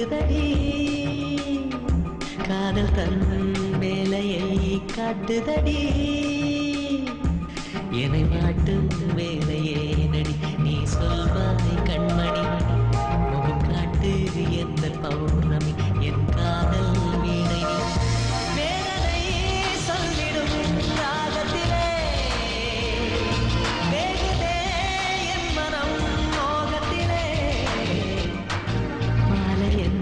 கூட்டுதடி காதல் தன் வேலையை காட்டுதடி என்னை மாட்டும் வேலையே நடி நீ சொல்வாய் கண்மணி முகம் காட்டு எந்த பௌர்ணமி என் காதல் வீணை வேதனை சொல்லிடும் ராகத்திலே வேகுதே என் மனம் மோகத்திலே மாலையன்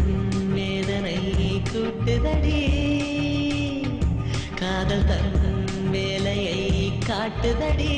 வேதனை கூட்டுதடி காதல் தன் வேலையை காட்டுதடி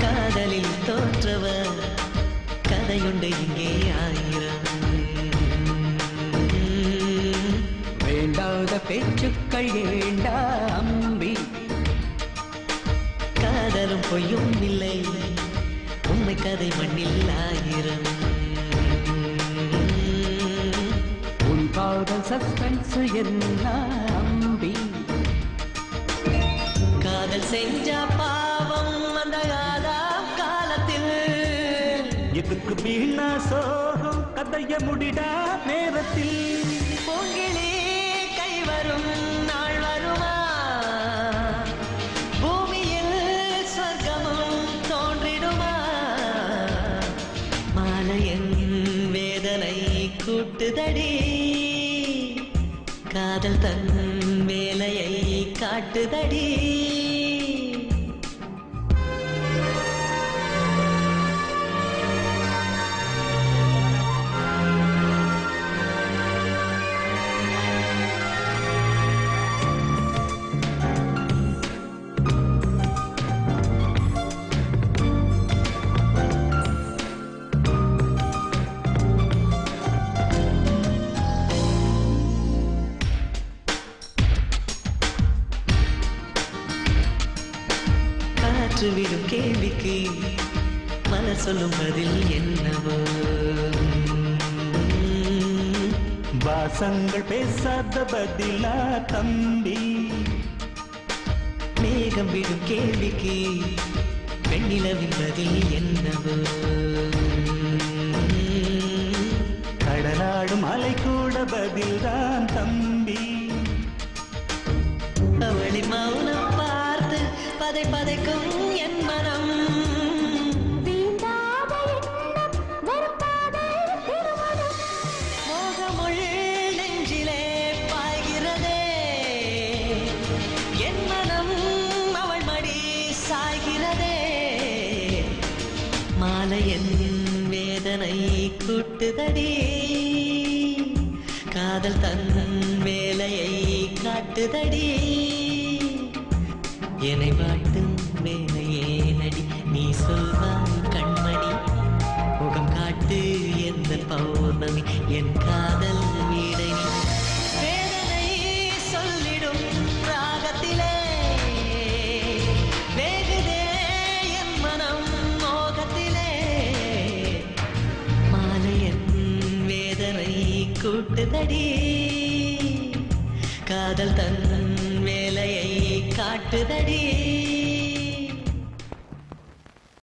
காதலில் தோற்றவர் கதையுண்டு இங்கே ஆயிரம் வேண்டாத பேச்சுக்கள் ஏண்டா அம்பி காதலும் பொய்யும் இல்லை உண்மை கதை மண்ணில் ஆயிரம் உன் காதல் சஸ்பென்ஸ் என்ன அம்பி காதல் செஞ்சா பாவம் அந்த எதுக்கு வீணா சோகம் கதைய முடிடா நேரத்தில் பொங்கிலே கை வரும் நாள் வருமா பூமியில் சொர்க்கமும் தோன்றிடுமா மாலையன் வேதனை கூட்டுதடி காதல் தன் வேலையை காட்டுதடி விடும் கேள்விக்கு மலர் சொல்லும் பதில் என்னவோ வாசங்கள் பேசாத பதிலா தம்பி மேகம் விடும் கேள்விக்கு பெண்ணிலவின் பதில் என்னவோ கடலாடும் அலை கூட பதில்தான் தம்பி அவளை மௌனம் பார்த்து பதை பதைக்கும் என் மனம் மோகமுள் நெஞ்சிலே பாய்கிறதே என் மனம் அவள் மடி சாய்கிறதே மாலையன் வேதனை கூட்டுதடி காதல் தன் வேலையை காட்டுதடி என்னை வாட்டும் வேலையே நடி நீ சொல்வாய் கண்மணி முகம் காட்டு எந்த பௌர்ணமி என் காதல் வீடை வேதனை சொல்லிடும் ராகத்திலே வேகுதே என் மனம் மோகத்திலே மாலையன் வேதனை கூட்டுதடி காதல் தன் வேலையை காட்டுதடி